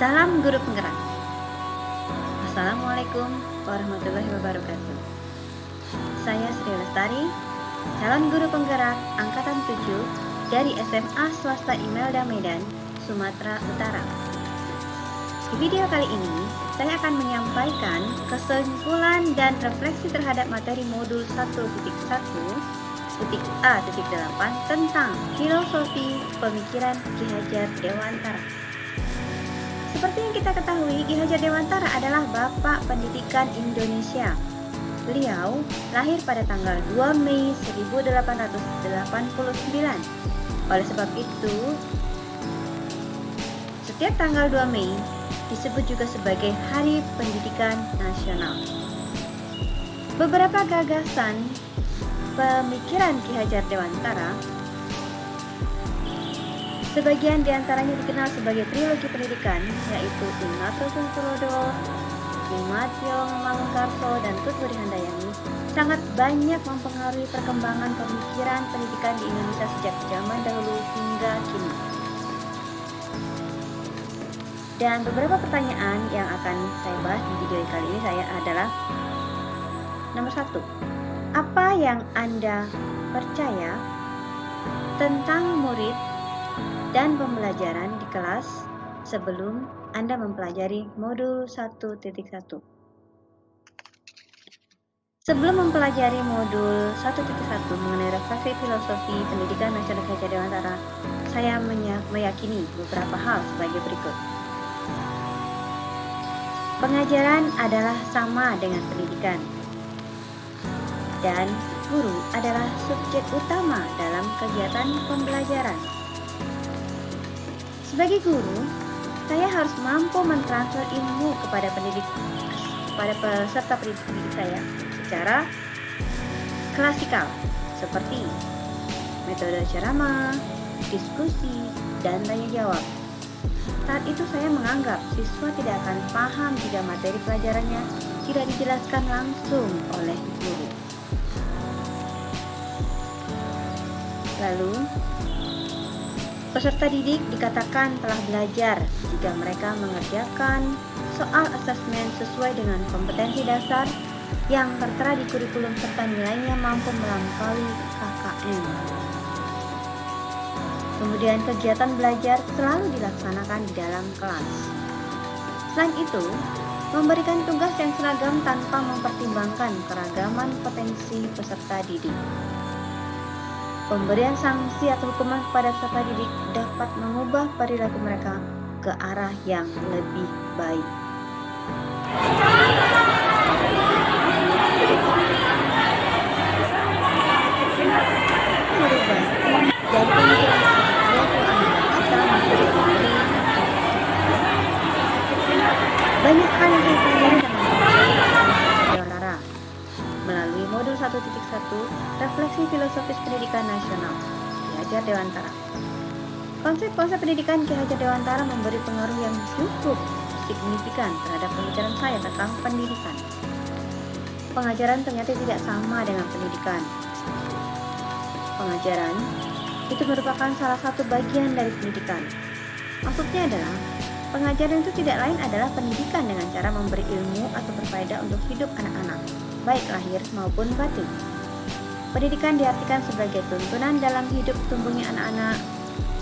Salam Guru Penggerak. Assalamualaikum warahmatullahi wabarakatuh. Saya Sri Lestari, calon guru penggerak Angkatan 7 dari SMA Swasta Imelda Medan, Sumatera Utara. Di video kali ini, saya akan menyampaikan kesimpulan dan refleksi terhadap materi modul 1.1.A.8 tentang filosofi pemikiran Ki Hajar Dewantara. Seperti yang kita ketahui, Ki Hajar Dewantara adalah Bapak Pendidikan Indonesia. Beliau lahir pada tanggal 2 Mei 1889. Oleh sebab itu, setiap tanggal 2 Mei disebut juga sebagai Hari Pendidikan Nasional. Beberapa gagasan pemikiran Ki Hajar Dewantara, sebagian diantaranya dikenal sebagai trilogi pendidikan, yaitu Ingato Suntorodo, Kimatyo Mangkarso, dan Tutbudi Handayani, sangat banyak mempengaruhi perkembangan pemikiran pendidikan di Indonesia sejak zaman dahulu hingga kini. Dan beberapa pertanyaan yang akan saya bahas di video kali ini adalah: nomor 1, apa yang Anda percaya tentang murid dan pembelajaran di kelas sebelum Anda mempelajari modul 1.1? Sebelum mempelajari modul 1.1 mengenai refleksi filosofi pendidikan nasional Ki Hajar Dewantara, saya meyakini beberapa hal sebagai berikut. Pengajaran adalah sama dengan pendidikan, dan guru adalah subjek utama dalam kegiatan pembelajaran. Sebagai guru, saya harus mampu mentransfer ilmu kepada peserta pendidik saya secara klasikal, seperti metode ceramah, diskusi, dan tanya jawab. Saat itu saya menganggap siswa tidak akan paham jika materi pelajarannya tidak dijelaskan langsung oleh guru. Lalu, peserta didik dikatakan telah belajar jika mereka mengerjakan soal asesmen sesuai dengan kompetensi dasar yang tertera di kurikulum serta nilainya mampu melampaui KKM. Kemudian kegiatan belajar selalu dilaksanakan di dalam kelas. Selain itu, memberikan tugas yang seragam tanpa mempertimbangkan keragaman potensi peserta didik. Pemberian sanksi atau hukuman kepada peserta didik dapat mengubah perilaku mereka ke arah yang lebih baik. Banyak hal yang saya pelajari dalam Dewantara melalui modul 1.1 refleksi filosofis pendidikan nasional Ki Hajar Dewantara. Konsep-konsep pendidikan Ki Hajar Dewantara memberi pengaruh yang cukup signifikan terhadap pemikiran saya tentang pendidikan. Pengajaran ternyata tidak sama dengan pendidikan. Pengajaran itu merupakan salah satu bagian dari pendidikan. Maksudnya adalah, pengajaran itu tidak lain adalah pendidikan dengan cara memberi ilmu atau berfaedah untuk hidup anak-anak, baik lahir maupun batin. Pendidikan diartikan sebagai tuntunan dalam hidup tumbuhnya anak-anak.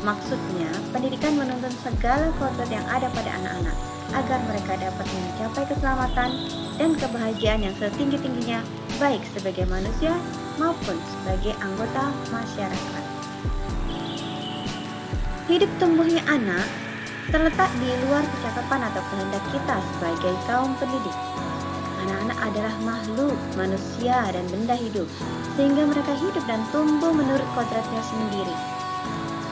Maksudnya, pendidikan menuntun segala kodrat yang ada pada anak-anak, agar mereka dapat mencapai keselamatan dan kebahagiaan yang setinggi-tingginya, baik sebagai manusia maupun sebagai anggota masyarakat. Hidup tumbuhnya anak terletak di luar kecakapan atau kehendak kita sebagai kaum pendidik. Anak-anak adalah makhluk, manusia, dan benda hidup, sehingga mereka hidup dan tumbuh menurut kodratnya sendiri.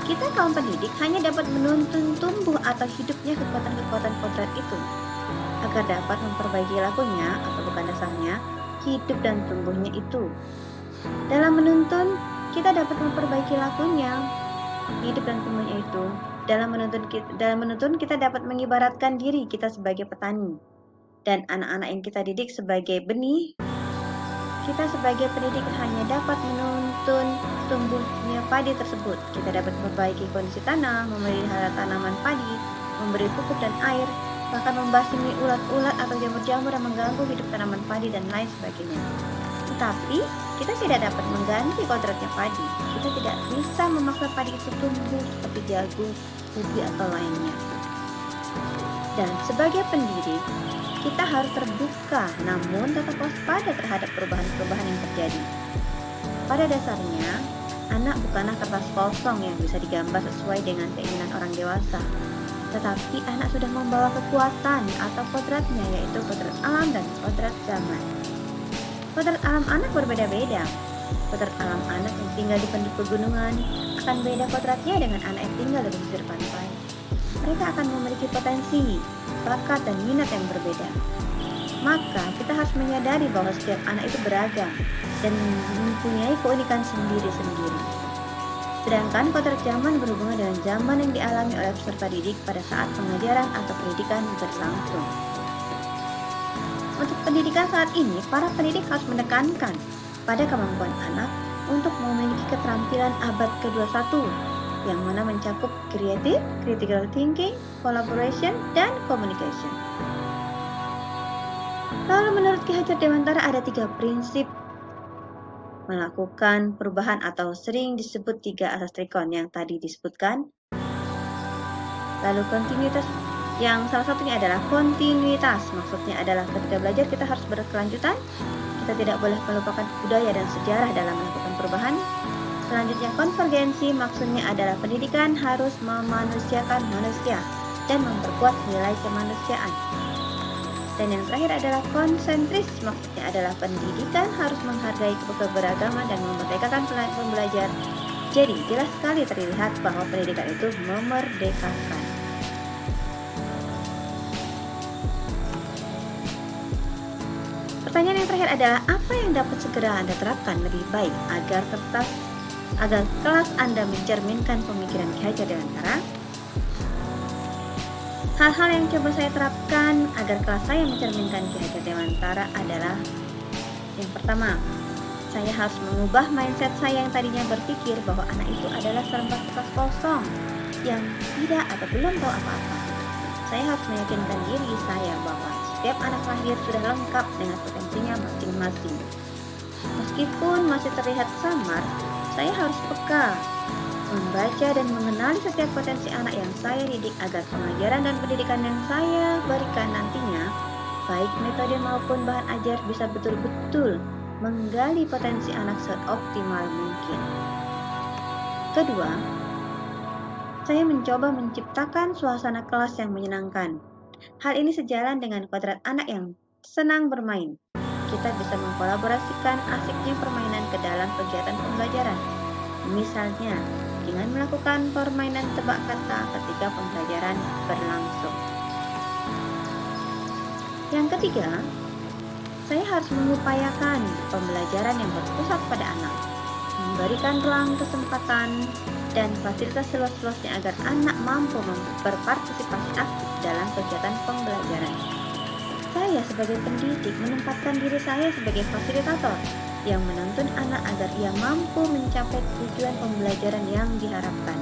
Kita kaum pendidik hanya dapat menuntun tumbuh atau hidupnya kekuatan-kekuatan kodrat itu, agar dapat memperbaiki lakunya atau bukan dasarnya, hidup dan tumbuhnya itu. Dalam menuntun, kita dapat memperbaiki lakunya, hidup dan tumbuhnya itu. Dalam menuntun kita dapat mengibaratkan diri kita sebagai petani, dan anak-anak yang kita didik sebagai benih. Kita sebagai pendidik hanya dapat menuntun tumbuhnya padi tersebut. Kita dapat memperbaiki kondisi tanah, memelihara tanaman padi, memberi memberi pupuk dan air, bahkan membasmi ulat-ulat atau jamur-jamur yang mengganggu hidup tanaman padi dan lain sebagainya. Tetapi, kita tidak dapat mengganti kodratnya padi. Kita tidak bisa memaksa padi itu tumbuh seperti jagung, ubi, atau lainnya. Dan sebagai pendidik, kita harus terbuka namun tetap waspada terhadap perubahan-perubahan yang terjadi. Pada dasarnya, anak bukanlah kertas kosong yang bisa digambar sesuai dengan keinginan orang dewasa. Tetapi anak sudah membawa kekuatan atau kodratnya, yaitu kodrat alam dan kodrat zaman. Kodrat alam anak berbeda-beda. Kodrat alam anak yang tinggal di pegunungan akan beda kodratnya dengan anak yang tinggal di pesisir pantai. Mereka akan memiliki potensi, bakat, dan minat yang berbeda. Maka kita harus menyadari bahwa setiap anak itu beragam dan mempunyai keunikan sendiri-sendiri. Sedangkan kodrat zaman berhubungan dengan zaman yang dialami oleh peserta didik pada saat pengajaran atau pendidikan berlangsung. Untuk pendidikan saat ini, para pendidik harus menekankan pada kemampuan anak untuk memiliki keterampilan abad ke-21 yang mana mencakup kreatif, critical thinking, collaboration, dan communication. Lalu menurut Ki Hajar Dewantara ada 3 prinsip melakukan perubahan atau sering disebut 3 asas trikon yang tadi disebutkan. Lalu kontinuitas, yang salah satunya adalah kontinuitas, maksudnya adalah ketika belajar kita harus berkelanjutan, kita tidak boleh melupakan budaya dan sejarah dalam melakukan perubahan. Selanjutnya konvergensi, maksudnya adalah pendidikan harus memanusiakan manusia dan memperkuat nilai kemanusiaan. Dan yang terakhir adalah konsentris, maksudnya adalah pendidikan harus menghargai keberagaman dan memerdekakan pembelajar. Jadi jelas sekali terlihat bahwa pendidikan itu memerdekakan. Pertanyaan yang terakhir adalah apa yang dapat segera Anda terapkan lebih baik agar kelas Anda mencerminkan pemikiran Ki Hajar Dewantara? Hal-hal yang coba saya terapkan agar kelas saya mencerminkan Ki Hajar Dewantara adalah yang pertama, saya harus mengubah mindset saya yang tadinya berpikir bahwa anak itu adalah serempak kertas kosong yang tidak atau belum tahu apa-apa. Saya harus meyakinkan diri saya bahwa setiap anak lahir sudah lengkap dengan potensinya masing-masing. Meskipun masih terlihat samar, saya harus peka, membaca dan mengenali setiap potensi anak yang saya didik agar pengajaran dan pendidikan yang saya berikan nantinya, baik metode maupun bahan ajar bisa betul-betul menggali potensi anak seoptimal mungkin. Kedua, saya mencoba menciptakan suasana kelas yang menyenangkan. Hal ini sejalan dengan kodrat anak yang senang bermain. Kita bisa mengkolaborasikan asiknya permainan ke dalam kegiatan pembelajaran. Misalnya, dengan melakukan permainan tebak kata ketika pembelajaran berlangsung. Yang ketiga, saya harus mengupayakan pembelajaran yang berpusat pada anak, memberikan ruang kesempatan dan fasilitas seluas-luasnya agar anak mampu berpartisipasi aktif dalam kegiatan pembelajaran. Saya sebagai pendidik menempatkan diri saya sebagai fasilitator yang menuntun anak agar ia mampu mencapai tujuan pembelajaran yang diharapkan.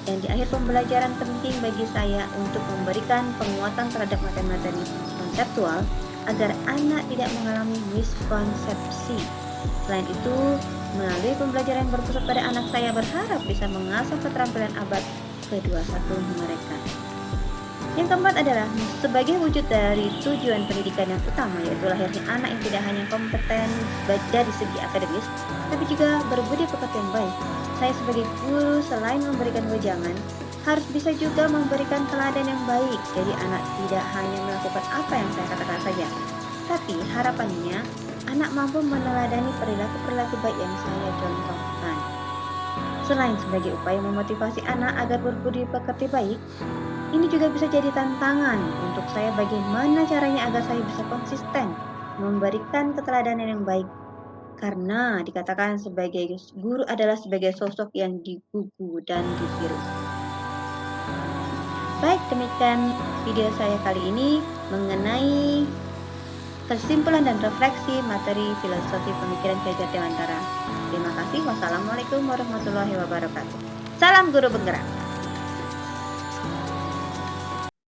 Dan di akhir pembelajaran penting bagi saya untuk memberikan penguatan terhadap materi konseptual agar anak tidak mengalami miskonsepsi. Selain itu, melalui pembelajaran yang berpusat pada anak, saya berharap bisa mengasah keterampilan abad ke-21 mereka. Yang keempat adalah sebagai wujud dari tujuan pendidikan yang utama, yaitu lahirnya anak yang tidak hanya kompeten dari segi akademis, tapi juga berbudi pekerti yang baik. Saya sebagai guru selain memberikan wejangan, harus bisa juga memberikan teladan yang baik. Jadi anak tidak hanya melakukan apa yang saya katakan saja, tapi harapannya anak mampu meneladani perilaku-perilaku baik yang saya contohkan. Selain sebagai upaya memotivasi anak agar berbudi pekerti baik, ini juga bisa jadi tantangan untuk saya bagaimana caranya agar saya bisa konsisten memberikan keteladanan yang baik. Karena dikatakan sebagai guru adalah sebagai sosok yang digugu dan ditiru. Baik, demikian video saya kali ini mengenai kesimpulan dan refleksi materi filosofi pemikiran Ki Hajar Dewantara. Terima kasih. Wassalamualaikum warahmatullahi wabarakatuh. Salam guru penggerak.